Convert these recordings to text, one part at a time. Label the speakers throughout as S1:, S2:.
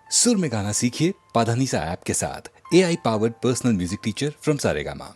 S1: सुर में गाना सीखिए पाधानीसा ऐप के साथ। AI powered personal music teacher from Saregama.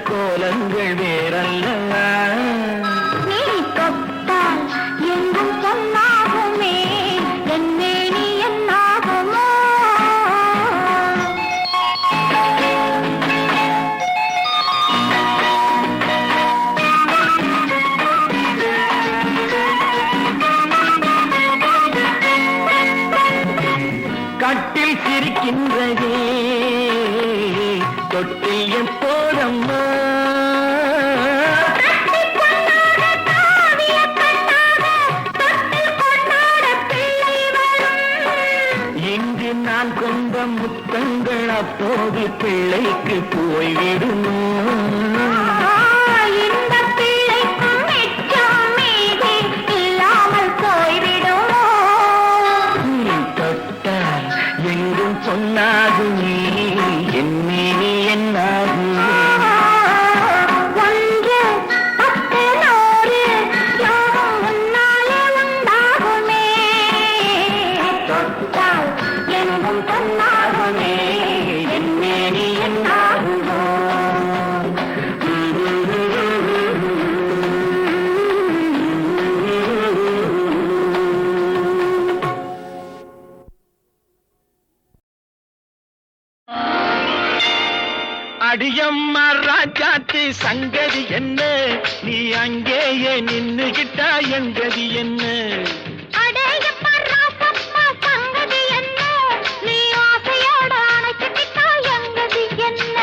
S2: கோலங்கள் வேறல்ல
S3: நீ தொட்டால் எங்கும் பொன்னாகுமே என்னே நீ என்னாகுமோ
S2: கட்டில் சிரிக்கின்றதே தொட்டில் எப்போதம்மா இங்கு நான் கொண்ட முத்தங்கள் அப்போது பிள்ளைக்கு போய்விடுமோ அடியம்மா ராஜாத்தி சங்கதி என்ன நீ அங்கேயே நின்னுகிட்டா எங்கதி என்ன
S3: அடேயம்மா ராசம்மா சங்கதி என்ன நீ ஆசையோட அணைச்சிட்டா எங்கதி என்ன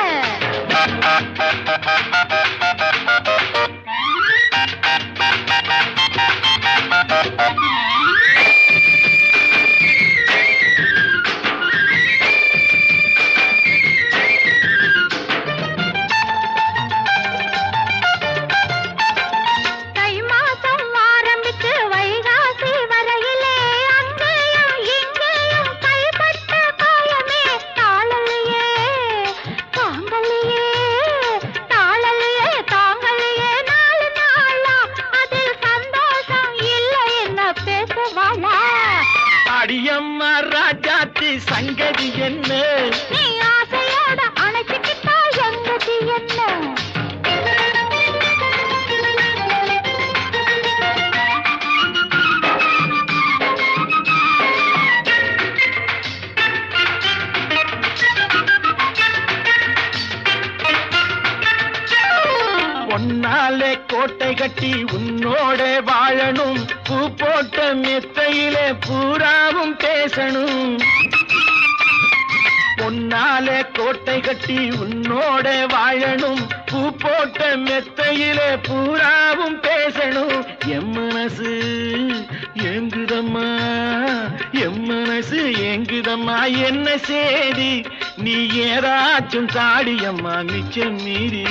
S2: அடியம்மா ராஜாத்தி சங்கதி என்ன
S3: நீ ஆசையோட அணைச்சிட்டா எங்கதி என்ன
S2: பொன்னாலே கோட்டை கட்டி உன்னோட வாழணும் பூ போட்ட மெத்தையிலே பூராவும் பேசணும் பொன்னாலே கோட்டை கட்டி உன்னோட வாழணும் பூ போட்ட மெத்தையிலே பூராவும் பேசணும் என் மனசு ஏங்குதம்மா என் மனசு ஏங்குதம்மா என்ன சேதி நீ ஏதாச்சும் தாடியம்மா மிச்சம் மீறி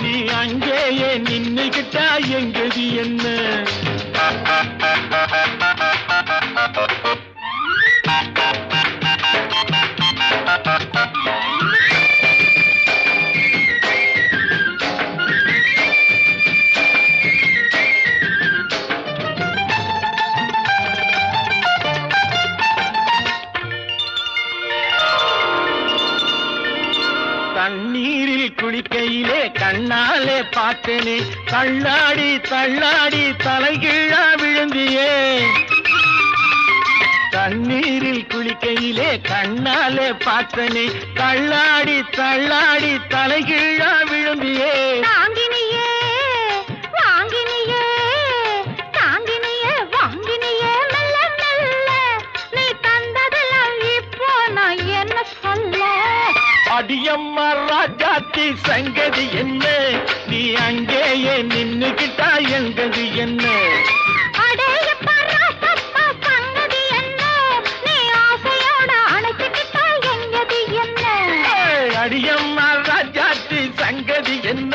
S2: நீ அங்கேயே நின்னுகிட்டா எங்கதி என்ன தண்ணீரில் குளிக்கையிலே கண்ணாலே பார்த்தனே தள்ளாடி தள்ளாடி தலைகீழா விழுந்தியே தண்ணீரில் குளிக்கையிலே கண்ணாலே பார்த்தனே தள்ளாடி தள்ளாடி தலைகீழா விழுந்தியே அடியம்மா ராஜாத்தி சங்கதி என்ன நீ அங்கேயே நின்னுகிட்டா எங்கது என்ன அடியம்மா ராஜாத்தி சங்கதி என்ன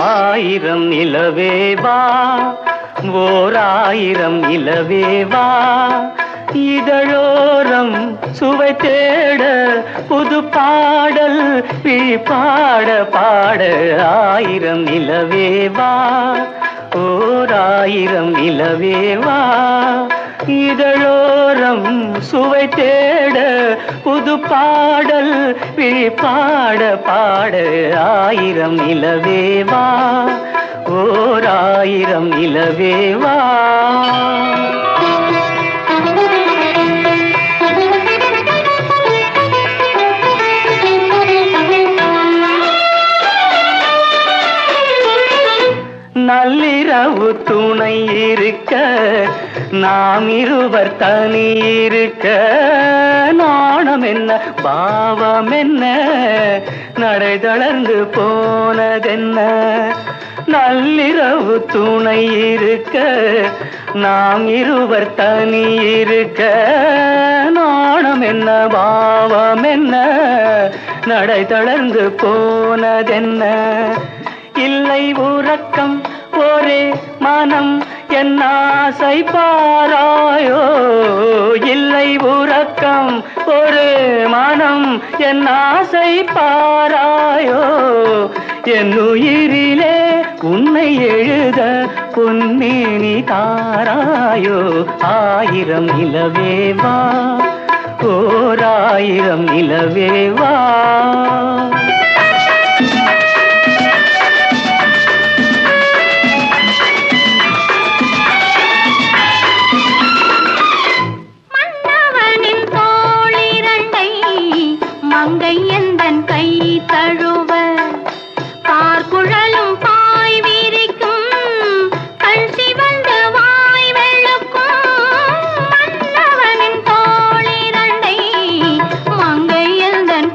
S4: ஆயிரம் நிலவேவா ஓர் ஆயிரம் நிலவேவா இதழோரம் சுவை தேட புது பாடல் பாட பாட ஆயிரம் நிலவேவா ஓர் ஆயிரம் நிலவேவா இதழோரம் சுவை தேட புது பாடல் பாட பாட ஆயிரம் நிலவேவா ஓர் ஆயிரம் நிலவேவா நள்ளிரவு துணை இருக்க நாம் இருவர் தனி இருக்க நாணம் என்ன பாவம் என்ன நடை தளர்ந்து போனதென்ன நள்ளிரவு துணை இருக்க நாம் இருவர் தனி இருக்க நாணம் என்ன பாவம் என்ன நடை தளர்ந்து போனதென்ன இல்லை உறக்கம் ஒரே மனம் என் ஆசை பாராயோ இல்லை உறக்கம் ஒரு மனம் என் ஆசை பாராயோ என் உயிரிலே உன்னை எழுத பொன்னேனி தாராயோ ஆயிரம் நிலவேவா ஓர் ஆயிரம் நிலவேவா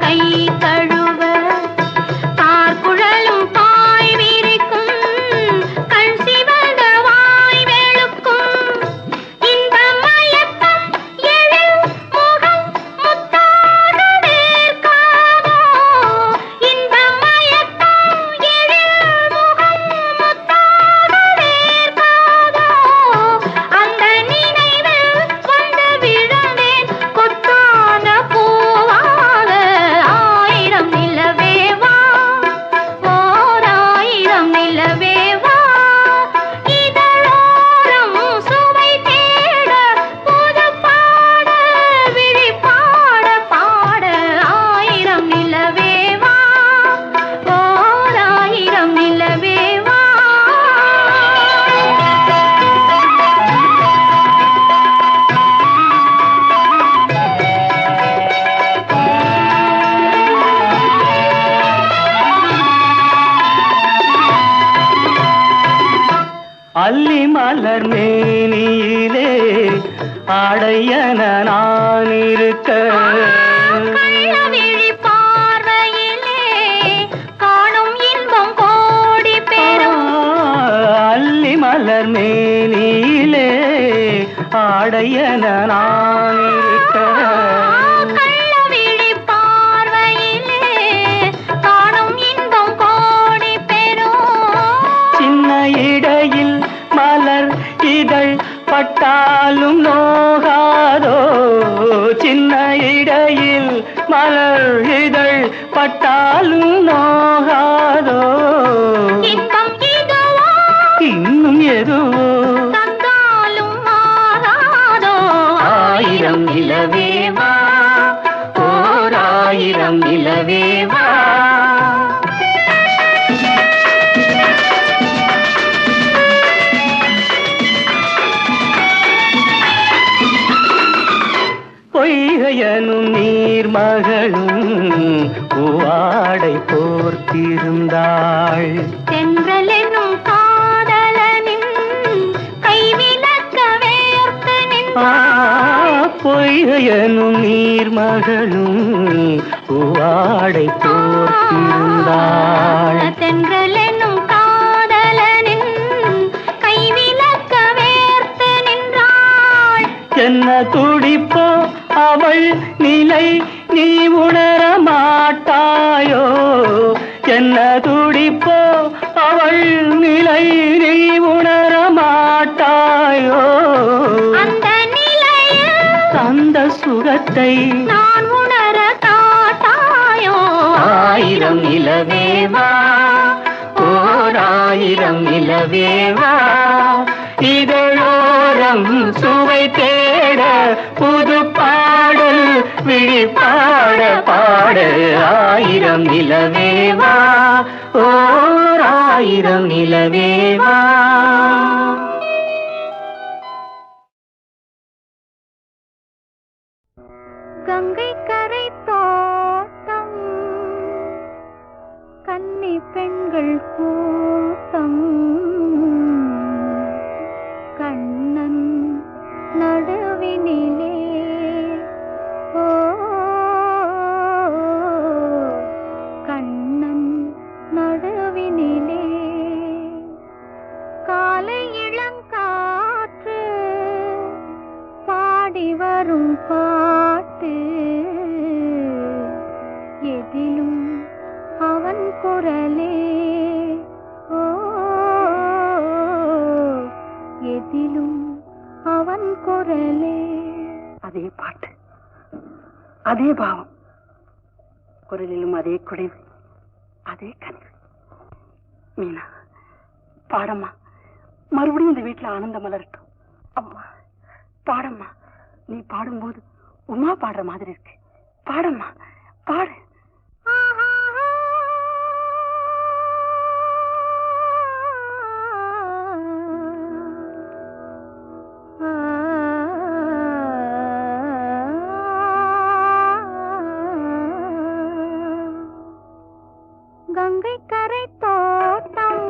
S3: கை தழுவ
S4: மலர் மேனியிலே ஆடையன நான் இருக்க
S3: கள்ளவிழி பார்வையிலே காணும் இன்பம் கோடி பெறும்
S4: அல்லி மலர் மேனியிலே ஆடையன நான் இருக்க
S3: கள்ளவிழி பார்வையிலே காணும் இன்பம் கோடி பெறும்
S4: சின்ன இடையில் மலர் இதழ் பட்டாலும் நோகாதோ சின்ன இடையில் மலர் இதழ் பட்டாலும் நோகாதோ
S3: இன்பம் இதுவோ
S4: இன்னும் எதுவோ
S3: தந்தாலும் மாறாதோ
S4: ஆயிரம் நிலவேவா ஓர் ஆயிரம் நிலவேவா பொய்கையனும் நீர்மகளும் பூவாடை போர்த்திருந்தாள்
S3: தென்றல் என்னும் காதலனின் கைவிலக்க வேர்த்து நின்றாள்
S4: பொய்கையனும் நீர்மகளும் பூவாடை போர்த்திருந்தாள்
S3: தென்றல் என்னும் காதலனின் கைவிலக்க வேர்த்து நின்றாள்
S4: என்ன துடிப்போ அவள் நிலை நீ உணர மாட்டாயோ என்ன துடிப்போ அவள் நிலை நீ உணர மாட்டாயோ
S3: அந்த நிலையில்
S4: தந்த சுகத்தை
S3: நான் உணர காட்டாயோ
S4: ஆயிரம் நிலவேவா ஓர் ஆயிரம் நிலவேவா இதழோரம் சுவை தேட புது பாடல் விழிப்பாட பாட ஆயிரம் நிலவேவா ஓர் ஆயிரம் நிலவேவா
S3: கங்கை கரை தோட்டம் கன்னி பெண்கள் கூட்டம் கண்ணன் நடுவினிலே ஓ கண்ணன் நடுவினிலே காலை இளங்காற்று பாடி வரும் பாட்டு எதிலும் அவன் குரலே ஓ எதிலும் அவன் குரலே
S5: அதே பாட்டு அதே பாவம் குரலிலும் அதே குடைவு அதே கனிவு மீனா பாடம்மா மறுபடியும் இந்த வீட்டுல ஆனந்தம் மலரட்டும் அம்மா பாடம்மா நீ பாடும்போது உமா பாடுற மாதிரி இருக்கு பாடம்மா பாடு
S3: கங்கை கரை தோட்டம்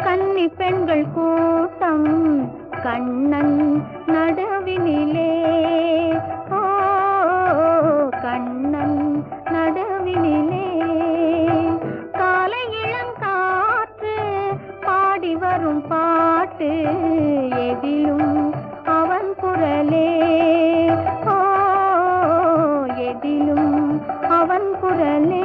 S3: கன்னி பெண்கள் கூட்டம் கண்ணன் நடுவினிலே ஓ கண்ணன் நடுவினிலே காலை இளங்காற்று பாடி வரும் பாட்டு எதிலும் அவன் குரலே ஓ எதிலும் அவன் குரலே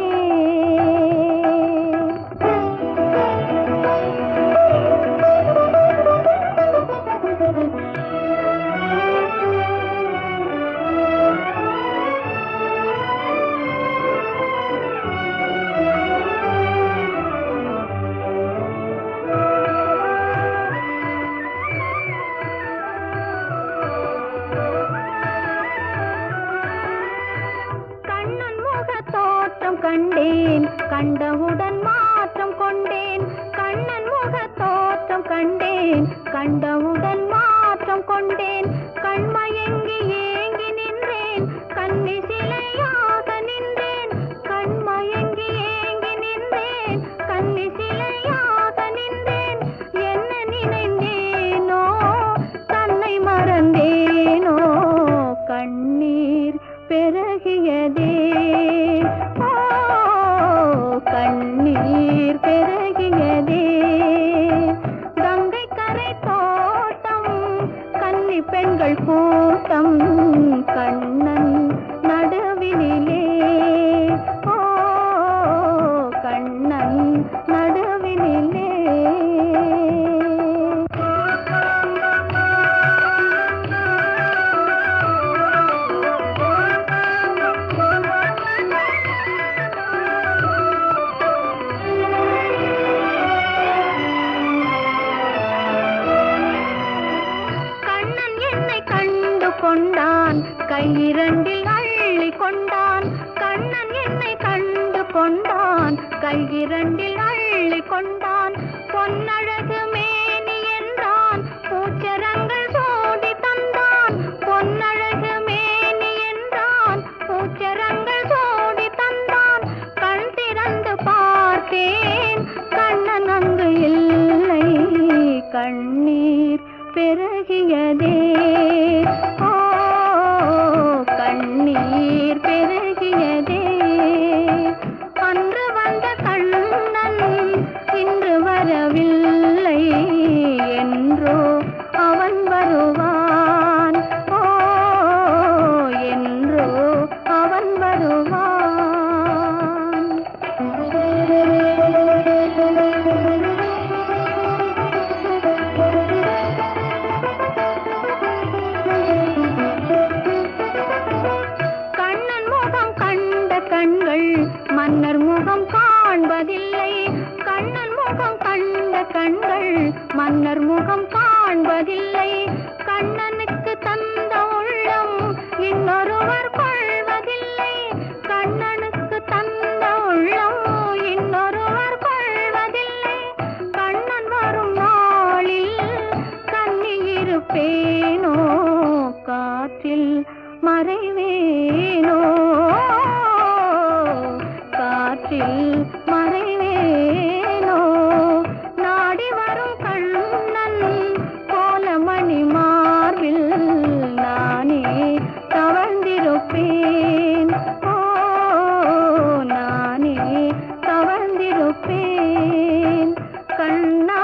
S3: கண்டேன் கண்டவுடன் மாற்றம் கொண்டேன் கண்ணன் முக தோற்றம் கண்டேன் கண்டவுடன் மாற்றம் கொண்டேன் கண்மயங்கி ஏங்கி நின்றேன் கண்ணி சிலையாக நின்றேன் கண்மயங்கி ஏங்கி நின்றேன் கண்ணி சிலையாக நின்றேன் என்ன நினைந்தேனோ பெண்கள் கூட்டம் கண்ணன் நடுவினிலே ஓ கண்ணன் நடுவினிலே கொண்டான் கையிரண்டில் அள்ளி கொண்டான் கண்ணன் என்னை கண்டு கொண்டான் கையிரண்டில் அள்ளி கொண்டான் பொன்னழகு மேனி என்றான் பூச்சரங்கள் சோடி தந்தான் பொன்னழகு மேனி என்றான் பூச்சரங்கள் சோடி தந்தான் கண் திறந்து பார்த்தேன் கண்ணன் அங்கு இல்லை கண்ணீர் பெருகியதே ஓ கண்ணீர் பெருகியதே அன்று வந்த கண்ணன் இன்று வரவில்லை என்றோ அவன் வருவான் ஓ என்றோ அவன் வருவான் மன்னர் முகம் காண்பதில்லை கண்ணன் முகம் கண்ட கண்கள் மன்னர் முகம் காண்பதில்லை கண்ணனுக்கு தந்த உள்ளம் இன்னொருவர் கொள்வதில்லை கண்ணனுக்கு தந்த உள்ளம் இன்னொருவர் கொள்வதில்லை கண்ணன் வரும் நாளில் கண்ணி இருப்பேனோ காற்றில் மறைவேனோ காற்றில் மறைவேனோ நாடி வரும் கண்ணன் கோலமணி மார்பில் நானே தவழ்ந்திருப்பேன் ஓ நானே தவழ்ந்திருப்பேன் கண்ணா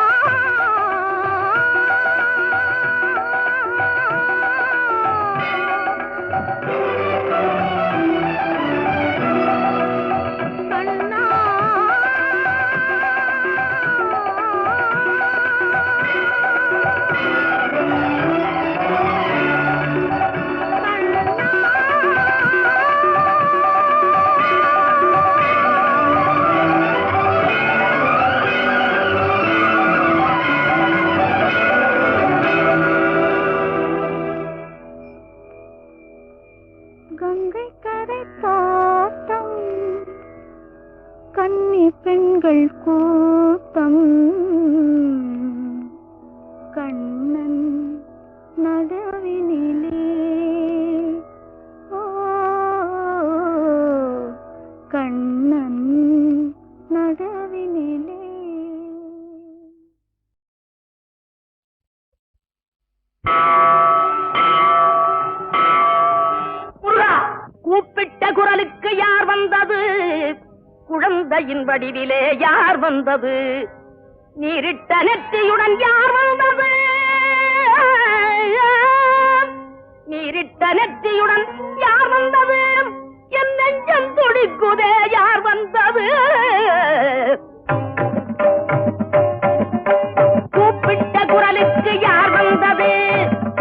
S3: கங்கை கரை தோட்டம் கன்னி பெண்கள் கூட்டம் கண்ணன் நடுவினிலே ஓ கண்ணன் நடுவினிலே
S5: கூப்பிட்ட குரலுக்கு யார் வந்தது குழந்தையின் வடிவிலே யார் வந்தது நீரிட்ட நெற்றியுடன் யார் வந்தது நீரிட்ட நெற்றியுடன் யார் வந்தது என் நெஞ்சம் துடிக்குதே யார் வந்தது கூப்பிட்ட குரலுக்கு யார் வந்தது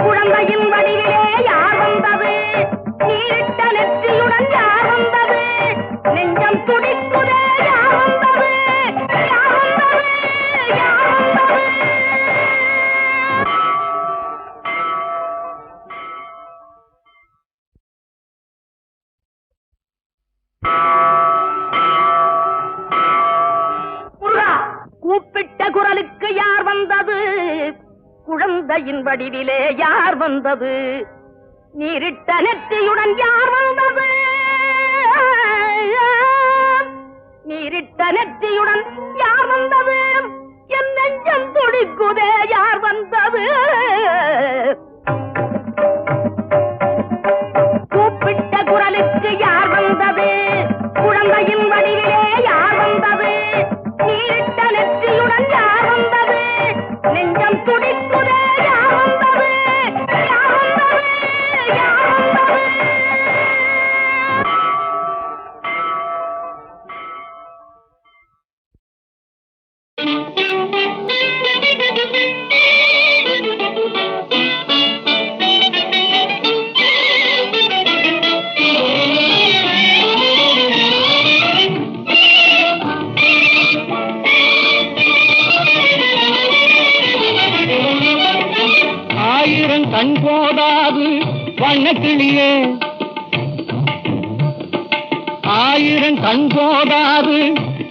S5: குழந்தையின் வடிவிலே யார் வந்தது நீரிட்ட நெற்றியுடன் யார் வந்தது நெஞ்சம் துடிக்குதே யார் வந்தது யார் வந்தது யார் வந்தது கூப்பிட்ட குரலுக்கு யார் வந்தது குழந்தையின் வடிவிலே யார் வந்தது நீரிட்ட நெற்றியுடன் யார் வந்தது நீரிட்ட நெற்றியுடன் யார் வந்தது என் நெஞ்சம் துடிக்குதே யார் வந்தது கூப்பிட்ட குரலுக்கு யார் வந்தது குழந்தையின் வடிவிலே யார் வந்தது நீரிட்ட நெற்றியுடன் யார் வந்தது நெஞ்சம் துடிக்குதே யார் வந்தது யார்
S2: கண் போதாது வண்ணக்கிளியே, ஆயிரம் கண் போதாது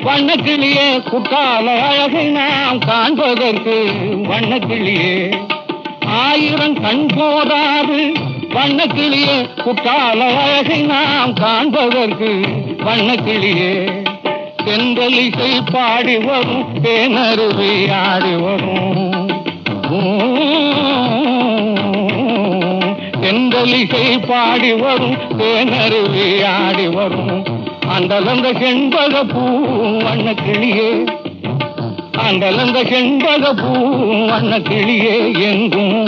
S2: வண்ணக்கிளியே, குற்றால அழகை நாம் காண்பதற்கு வண்ணக்கிளியே, ஆயிரம் கண் போதாது வண்ணக்கிளியே, குற்றால அழகை நாம் காண்பதற்கு வண்ணக்கிளியே, தென்றலிசை பாடி வரும் தேனருவி ஆடி வரும், தென்றலிசை பாடி வரும் தேனருவி ஆடி வரும், அந்தலந்த செண்பக பூ வண்ணக்கிளியே, அந்தலந்த செண்பக பூ வண்ணக்கிளியே, எங்கும்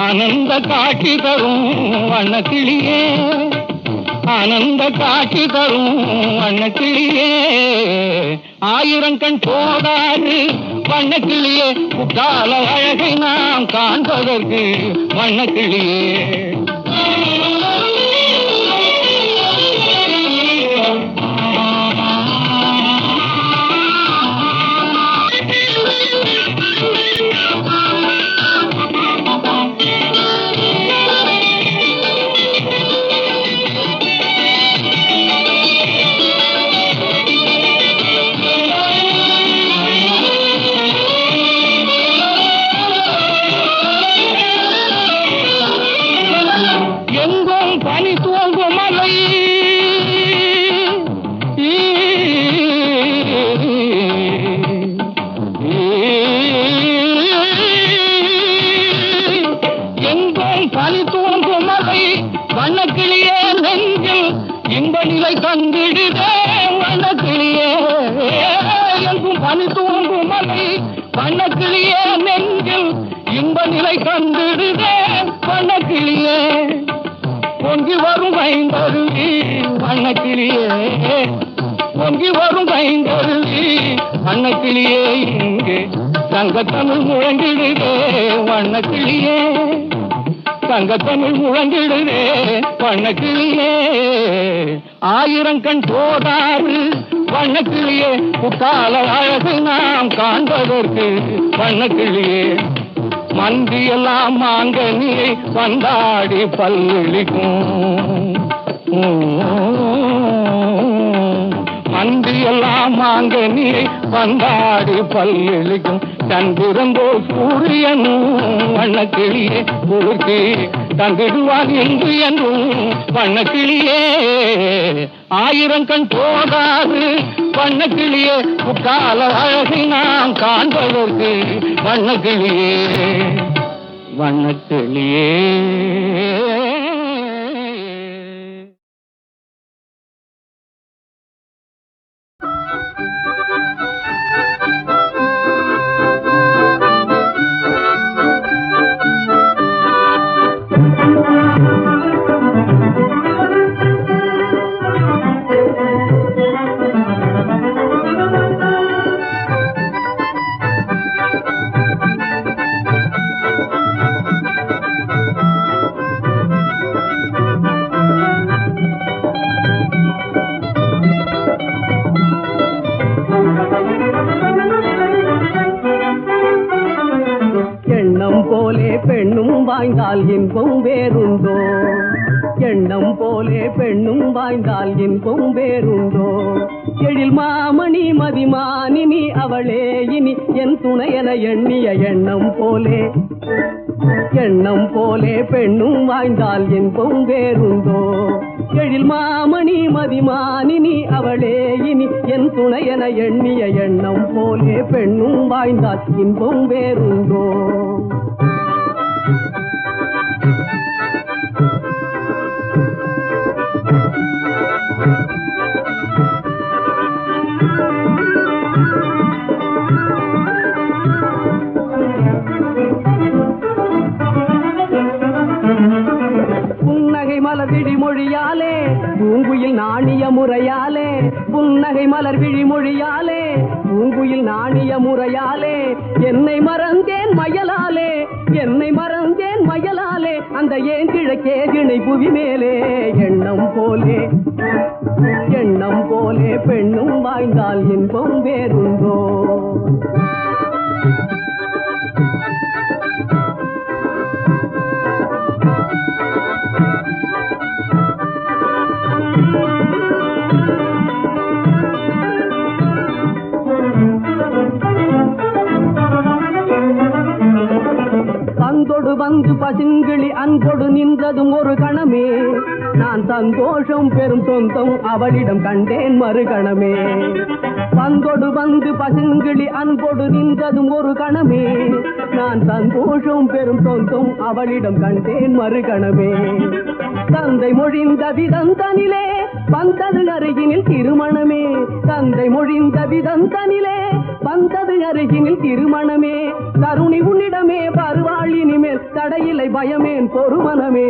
S2: ஆனந்த காட்சி தரும் வண்ணக்கிளியே, ஆனந்த காட்சி தரும் வண்ணக்கிளியே, ஆயிரம் கண் போதாது வண்ணக்கிளியே, குற்றால அழகை நாம் காண்பதற்கு வண்ணக்கிளியே. வண்ணக்கிளியே நெஞ்சில் இன்ப நிலை கண்டிடுதே வண்ணக்கிளியே, எங்கும் பனி தூங்கும் மலை வண்ணக்கிளியே நெஞ்சில் இன்ப நிலை கண்டிடுதே வண்ணக்கிளியே, பொங்கி வரும் ஐந்தருவி வண்ணக்கிளியே, பொங்கி வரும் ஐந்தருவி வண்ணக்கிளியே, இங்கே தங்கத்தமிழ் முழங்கிடுதே வண்ணக்கிளியே, தங்கத்தமிழ் முழங்கிடுதே வண்ணக்கிளியே, ஆயிரம் கண் போதாது வண்ணக்கிளியே, குற்றால அழகு நாம் காண்பதற்கு வண்ணக்கிளியே, மந்தியெல்லாம் மாங்கனியை வந்தாடி பல்லிக்கும், மந்தியெல்லாம் மாங்கனியை வந்தாடி பல்லிக்கும், தந்திருந்தோ சூரியனும் வண்ணக்கிளியே, குளிர்ச்சி தந்திடுவான் என்று என்றும் வண்ணக்கிளியே, ஆயிரம் கண் போதாது வண்ணக்கிளியே, குற்றால அழகை நாம் காண்பதற்கு வண்ணக்கிளியே, வண்ணக்கிளியே.
S4: பெண்ணும் வாய்ந்தால் இன்பம் வேறுண்டோ, எண்ணம் போலே பெண்ணும் வாய்ந்தால் இன்பம் வேறுண்டோ, எழில் மாமணி மதிமானினி அவளே இனி என் துணையென எண்ணிய எண்ணம் போலே பெண்ணும் வாய்ந்தால் இன்பம் வேறுண்டோ, எழில் மாமணி மதிமானினி அவளே இனி என் துணையென எண்ணிய எண்ணம் போலே பெண்ணும் வாய்ந்தால் இன்பம் வேறுண்டோ. புன்னகை மலர் விழி மொழியாலே பூங்குயில் நாணிய முறையாலே, புன்னகை மலர் விழி மொழியாலே பூங்குயில் நாணிய முறையாலே, என்னை மறந்தேன் மயலாலே என்னை மறந்தேன் மயலாலே, அந்த ஏன் கிழக்கே கிணை புவி மேலே, எண்ணம் போலே பெண்ணும் வாய்ந்தால் இன்பம் வேறுண்டோ. வந்து பசுங்கிளி அன்போடு நின்றதும் ஒரு கணமே, நான் சந்தோஷம் பெறும் சொந்தம் அவளிடம் கண்டேன் மறுகணமே. பந்தோடு வந்து பசுங்கிளி அன்போடு நின்றதும் ஒரு கணமே, நான் சந்தோஷம் பெறும் சொந்தம் அவளிடம் கண்டேன் மறுகணமே. தந்தை மொழிந்த விதந்தனிலே வந்தது அருகினில் திருமணமே, தந்தை மொழிந்த விதந்தனிலே வந்தது அருகினில் திருமணமே. தருணி உன்னிடமே வருவாள் இனிமேல் தடையில்லை பயமேன் பொறுமனமே.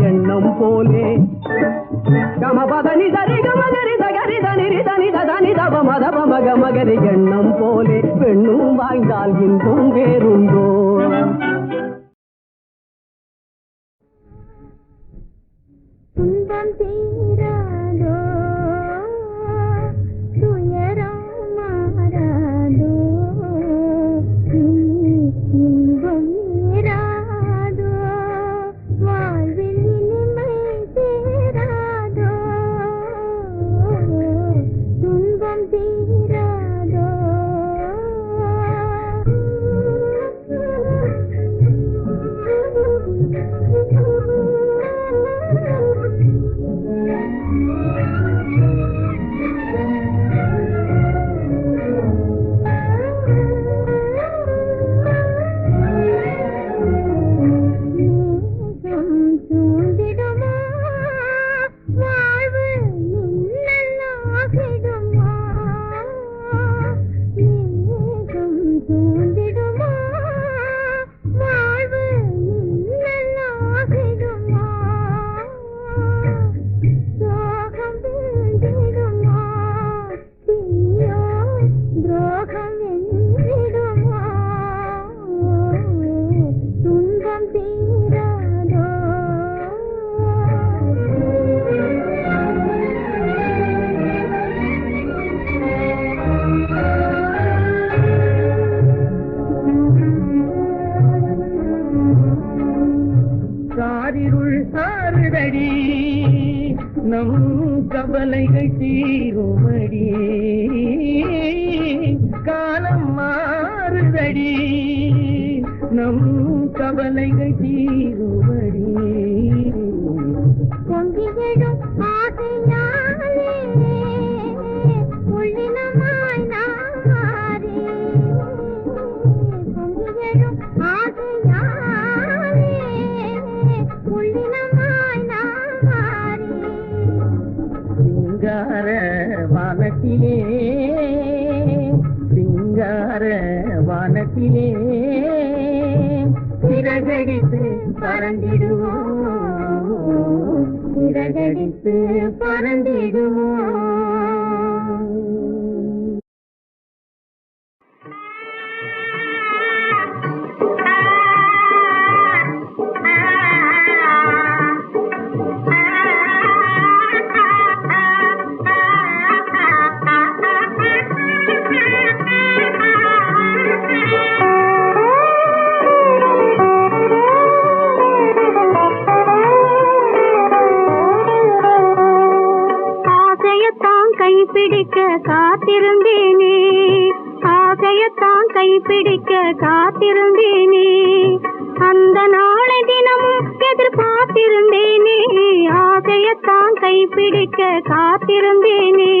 S4: எண்ணம் போலே கமபதனி தரி கமகரி தகரி தனிரி தனி தனி தப மதப மக மகரி. எண்ணம் போலே பெண்ணும் வாய்ந்தால் இன்பம் வேறுண்டோ.
S3: துன்பம் தீராதோ துயரம் மாறாதோ இன்பம் நேராதோ வாழ்வில் இனிமை சேராதோ துன்பம் தீராதோ.
S2: நம் கவலைகள் தீருமடி, காலம் மாறுதடி, நம் கவலைகள் தீருமடி.
S3: பொங்கிவிடும் ஆசையாலே உள்ளினமாய் நாரே, பொங்கிவிடும் ஆசையாலே உள்ளினமாய் நாரே.
S2: சிங்கார வானத்திலே, சிங்கார வானத்திலே சிறகடித்து பறந்திடுவோம், சிறகடித்து பறந்திடுவோம்.
S3: கைப்பிடிக்க காத்திருந்தேனே, ஆசையத்தான் கைப்பிடிக்க காத்திருந்தேனே, அந்த நாளை தினமும் எதிர்பார்த்திருந்தேனே, ஆசையத்தான் கைப்பிடிக்க காத்திருந்தேனே,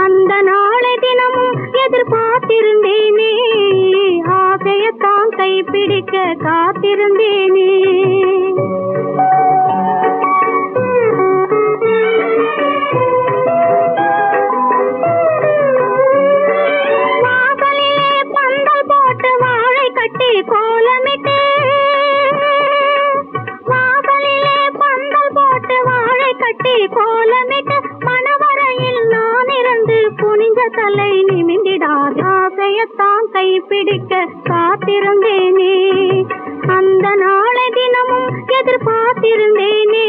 S3: அந்த நாளை தினமும் எதிர்பார்த்திருந்தேனே, ஆசையத்தான் கைப்பிடிக்க காத்திருந்தேனே. கோலமிட்டு வாசலிலே பந்தல் போட்டு வாழை கட்டி கோலமிட்டு மணவரையில் நான் இருந்து குனிஞ்ச தலை நிமிந்திடாத ஆசையத்தான் கைப்பிடிக்க காத்திருந்தேனே, அந்த நாளை தினமும் எதிர்பார்த்திருந்தேனே,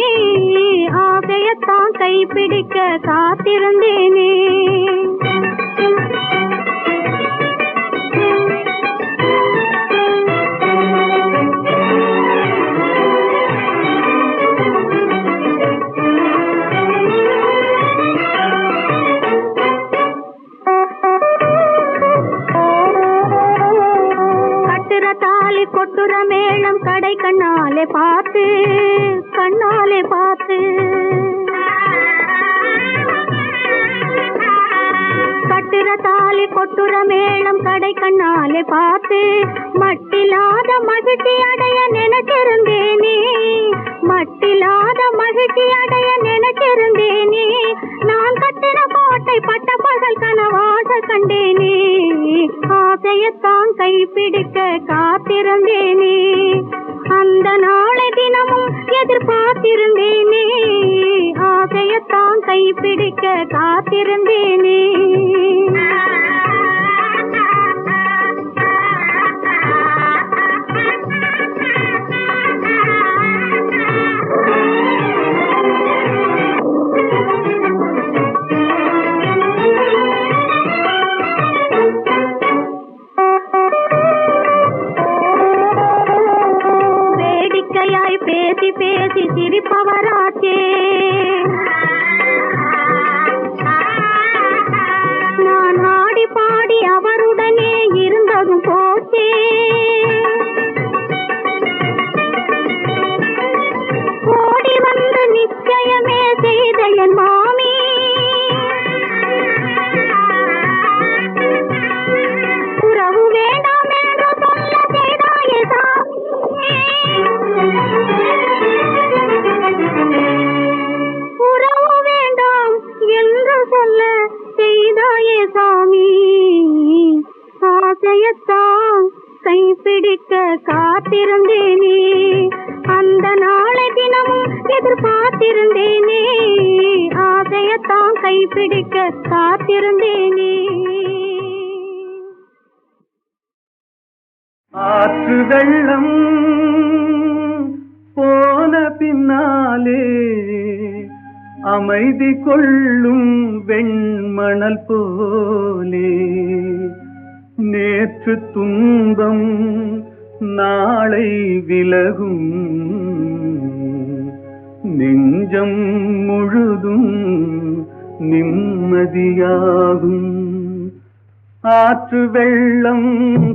S3: ஆசையத்தான் கைப்பிடிக்க காத்திருந்தேனே. கொட்டுற மேளம் கடை கண்ணால் பார்த்து கண்ணாலே பார்த்து கட்டுற தாலி கொட்டுற மேளம் கடை கண்ணாலே பார்த்து மட்டில்லாத மகிழ்ச்சி அடைய நினைச்சிருந்தேனே மட்டில்லாத மகிழ்ச்சி அடைய நினைச்சிருந்தேனே நான் கட்டின கோட்டை பட்ட பகல் கனவாக கண்டேனே ஆசையத்தான் கைப்பிடிக்க காத்திருந்தேனே அந்த நாளை தினமும் எதிர்பார்த்திருந்தேனே ஆசையத்தான் கைப்பிடிக்க காத்திருந்தேனே வேடிக்கையாய் பேசி பேசி சிரிப்பவராச்சே நான் ஆடி பாடி அவருடனே இருந்ததும் போச்சே ஓடி வந்து நிச்சயமே செய்த என் மாமி உறவு வேண்டாம் என்று சொல்ல செய்தாயே சாமி உறவு வேண்டாம் என்று சொல்ல செய்தாயே சாமி ஆசையத்தான் கைப்பிடிக்க காத்திருந்தேனே அந்த நாளை தினமும் எதிர்பார்த்திருந்தேனே ஆசையத்தான் கைப்பிடிக்க காத்திருந்தேனே
S4: ஆற்று வெள்ளம் போன பின்னாலே அமைதி கொள்ளும் வெண்மணல் போலே நேற்று துன்பம் நாளை விலகும் நெஞ்சம் முழுதும் நிம்மதியாகும் ஆற்று வெள்ளம்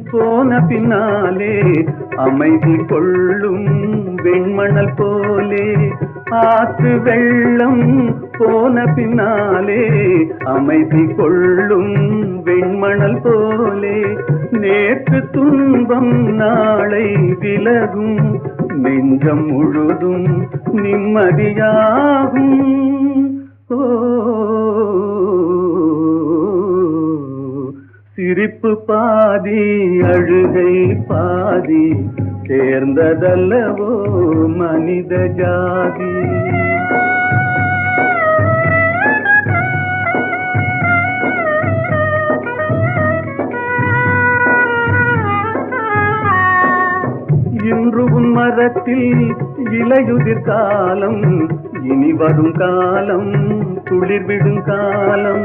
S4: போன பின்னாலே அமைதி கொள்ளும் வெண்மணல் போலே ஆற்று வெள்ளம் போன பின்னாலே அமைதி கொள்ளும் வெண்மணல் போலே நேற்று துன்பம் நாளை விலகும் நெஞ்சம் முழுதும் நிம்மதியாகும் சிரிப்பு பாதி அழுகை பாதி சேர்ந்ததல்லவோ மனித ஜாதி இன்று உன் மரத்தில் இலையுதிர் காலம் இனி வரும் காலம் துளிர்விடும் காலம்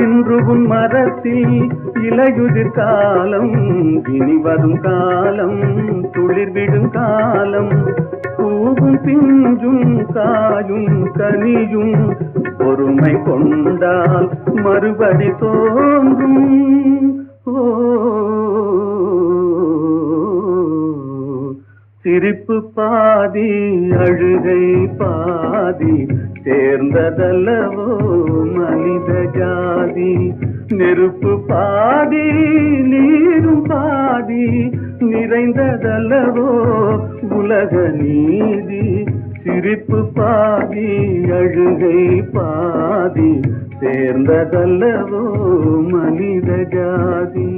S4: இன்று உன் மரத்தில் இலையுதிர் காலம் இனி வரும் காலம் துளிர்விடும் காலம் பூவும் பிஞ்சும் காயும் கனியும் பொறுமை கொண்டால் மறுபடி தோன்றும் சிரிப்பு பாதி அழுகை பாதி சேர்ந்ததல்லவோ மனித ஜாதி நெருப்பு பாதி நீரும் பாதி நிறைந்ததல்லவோ உலக நீதி சிரிப்பு பாதி அழுகை பாதி சேர்ந்ததல்லவோ மனித ஜாதி